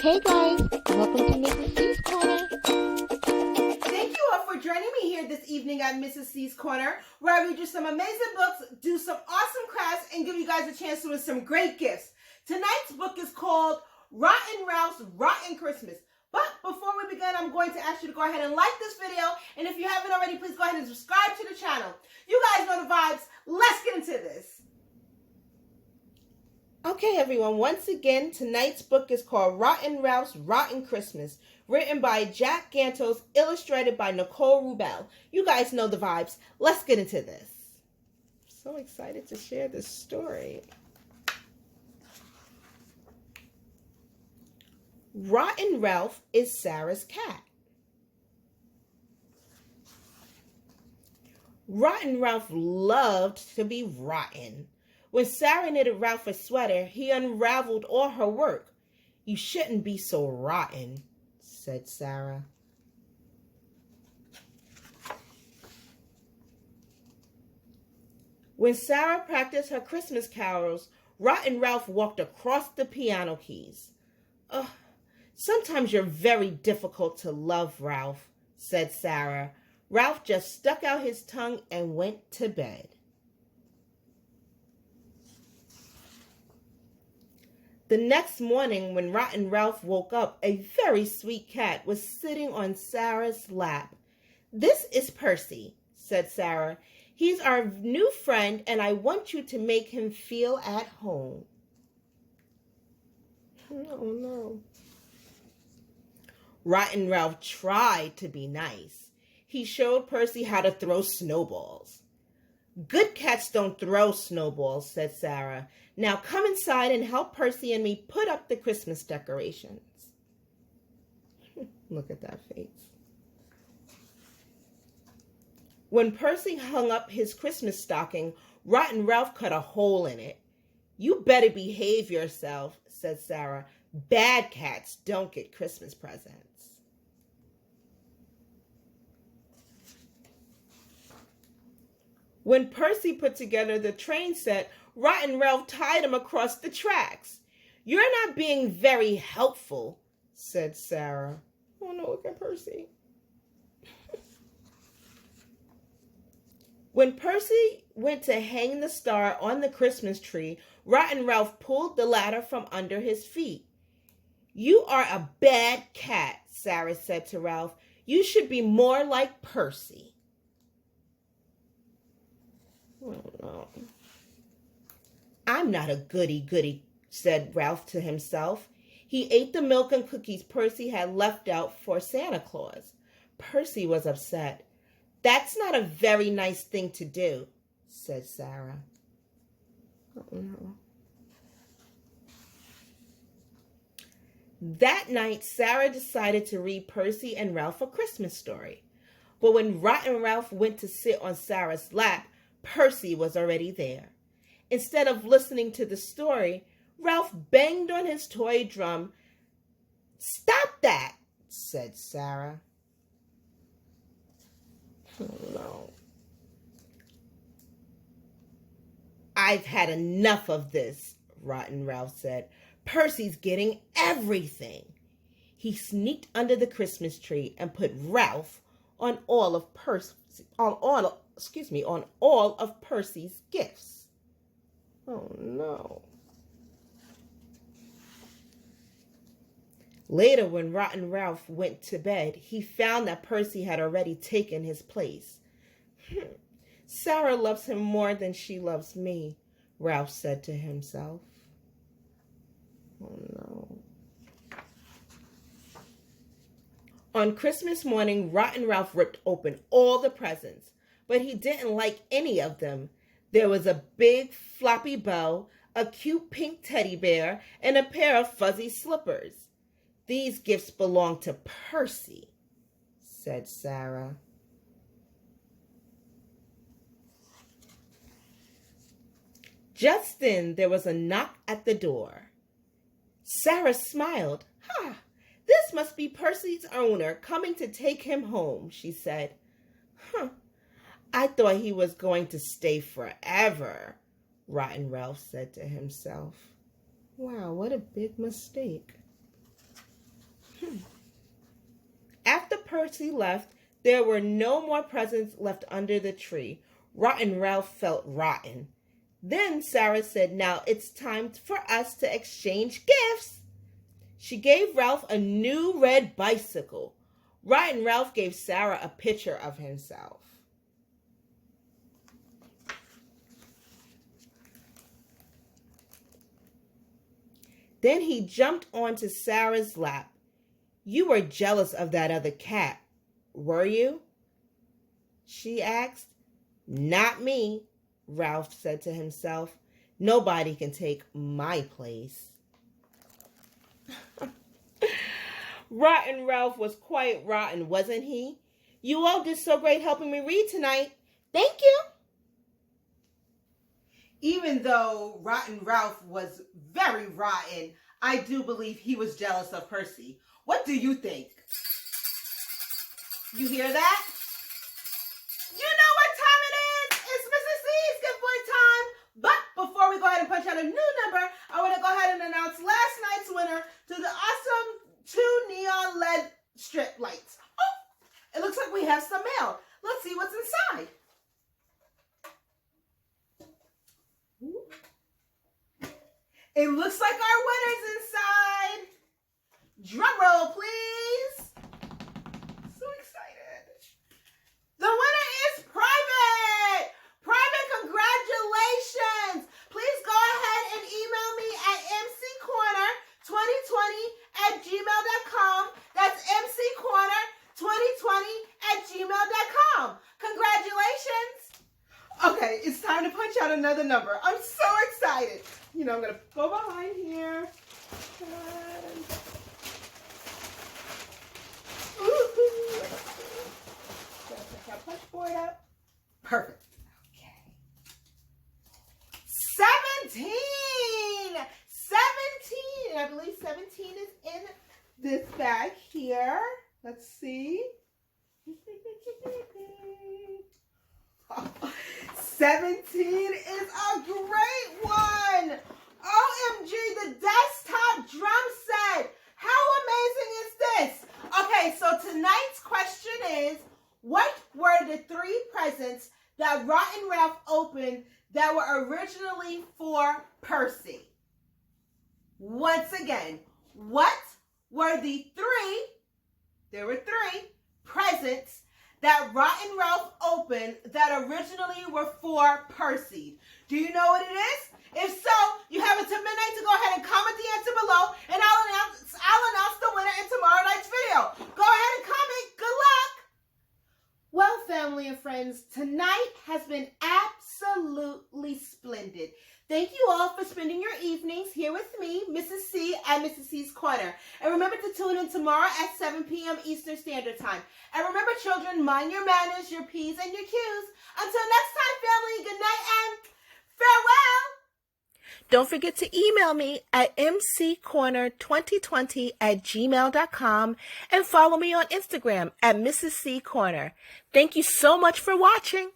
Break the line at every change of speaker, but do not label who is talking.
Hey guys, welcome to Mrs. C's Corner.
Thank you all for joining me here this evening at Mrs. C's Corner, where I read you some amazing books, do some awesome crafts, and give you guys a chance to win some great gifts. Tonight's book is called Rotten Ralph's Rotten Christmas. But before we begin, I'm going to ask you to go ahead and like this video, and if you haven't already, please go ahead and subscribe to the channel. You guys know the vibes. Let's get into this. Okay, everyone, once again, tonight's book is called Rotten Ralph's Rotten Christmas, written by Jack Gantos, illustrated by Nicole Rubel. You guys know the vibes. Let's get into this. So excited to share this story. Rotten Ralph is Sarah's cat. Rotten Ralph loved to be rotten. When Sarah knitted Ralph a sweater, he unraveled all her work. "You shouldn't be so rotten," said Sarah. When Sarah practiced her Christmas carols, Rotten Ralph walked across the piano keys. "Ugh, sometimes you're very difficult to love, Ralph," said Sarah. Ralph just stuck out his tongue and went to bed. The next morning, when Rotten Ralph woke up, a very sweet cat was sitting on Sarah's lap. "This is Percy," said Sarah. "He's our new friend, and I want you to make him feel at home." Oh, no. Rotten Ralph tried to be nice. He showed Percy how to throw snowballs. "Good cats don't throw snowballs," said Sarah. "Now come inside and help Percy and me put up the Christmas decorations." Look at that face. When Percy hung up his Christmas stocking, Rotten Ralph cut a hole in it. "You better behave yourself," said Sarah. "Bad cats don't get Christmas presents." When Percy put together the train set, Rotten Ralph tied him across the tracks. "You're not being very helpful," said Sarah. Oh no, look at Percy. When Percy went to hang the star on the Christmas tree, Rotten Ralph pulled the ladder from under his feet. "You are a bad cat," Sarah said to Ralph. "You should be more like Percy." Oh, no. "I'm not a goody-goody," said Ralph to himself. He ate the milk and cookies Percy had left out for Santa Claus. Percy was upset. "That's not a very nice thing to do," said Sarah. Oh, no. That night, Sarah decided to read Percy and Ralph a Christmas story. But when Rotten Ralph went to sit on Sarah's lap, Percy was already there. Instead of listening to the story, Ralph banged on his toy drum. "Stop that," said Sarah. Oh, no. "I've had enough of this," Rotten Ralph said. "Percy's getting everything." He sneaked under the Christmas tree and put Ralph on all of Percy's gifts. Oh no. Later, when Rotten Ralph went to bed, he found that Percy had already taken his place. "Sarah loves him more than she loves me," Ralph said to himself. Oh no. On Christmas morning, Rotten Ralph ripped open all the presents, but he didn't like any of them. There was a big floppy bow, a cute pink teddy bear, and a pair of fuzzy slippers. "These gifts belong to Percy," said Sarah. Just then, there was a knock at the door. Sarah smiled. This must be Percy's owner coming to take him home," she said. "I thought he was going to stay forever," Rotten Ralph said to himself. Wow, what a big mistake. After Percy left, there were no more presents left under the tree. Rotten Ralph felt rotten. Then Sarah said, "Now it's time for us to exchange gifts." She gave Ralph a new red bicycle. Rotten Ralph gave Sarah a picture of himself. Then he jumped onto Sarah's lap. "You were jealous of that other cat, were you?" she asked. "Not me," Ralph said to himself. "Nobody can take my place." Rotten Ralph was quite rotten, wasn't he? "You all did so great helping me read tonight. Thank you." Even though Rotten Ralph was very rotten, I do believe he was jealous of Percy. What do you think? You hear that? You know what time it is! It's Mrs. C's gift boy time! But before we go ahead and punch out a new number, I want to go ahead and announce last night's winner to the awesome 2 neon LED strip lights. Oh, it looks like we have some mail. Let's see what's inside. It looks like our winner's inside. Drum roll, please. So excited. The winner is Private. Private, congratulations. Please go ahead and email me at mccorner2020@gmail.com. That's mccorner2020@gmail.com. Congratulations. Okay, it's time to punch out another number. I'm so excited. You know, I'm going to go behind here. Punch board up. Perfect. Okay. 17. 17. I believe 17 is in this bag here. Let's see. 17 is a great one. OMG, the desktop drum set. How amazing is this? Okay, so tonight's question is, what were the 3 presents that Rotten Ralph opened that were originally for Percy? Once again, what were the 3, there were 3 presents that Rotten Ralph opened that originally were for Percy? Do you know what it is? If so, you have until midnight to go ahead and comment the answer below, and I'll announce the winner in tomorrow night's video. Go ahead and comment. Good luck. Well, family and friends, tonight has been absolutely splendid. Thank you all for spending your evenings here with me, Mrs. C, at Mrs. C's Corner. And remember to tune in tomorrow at 7 p.m. Eastern Standard Time. And remember, children, mind your manners, your P's, and your Q's. Until next time, family, good night and farewell. Don't forget to email me at mccorner2020@gmail.com and follow me on Instagram at Mrs. C Corner. Thank you so much for watching.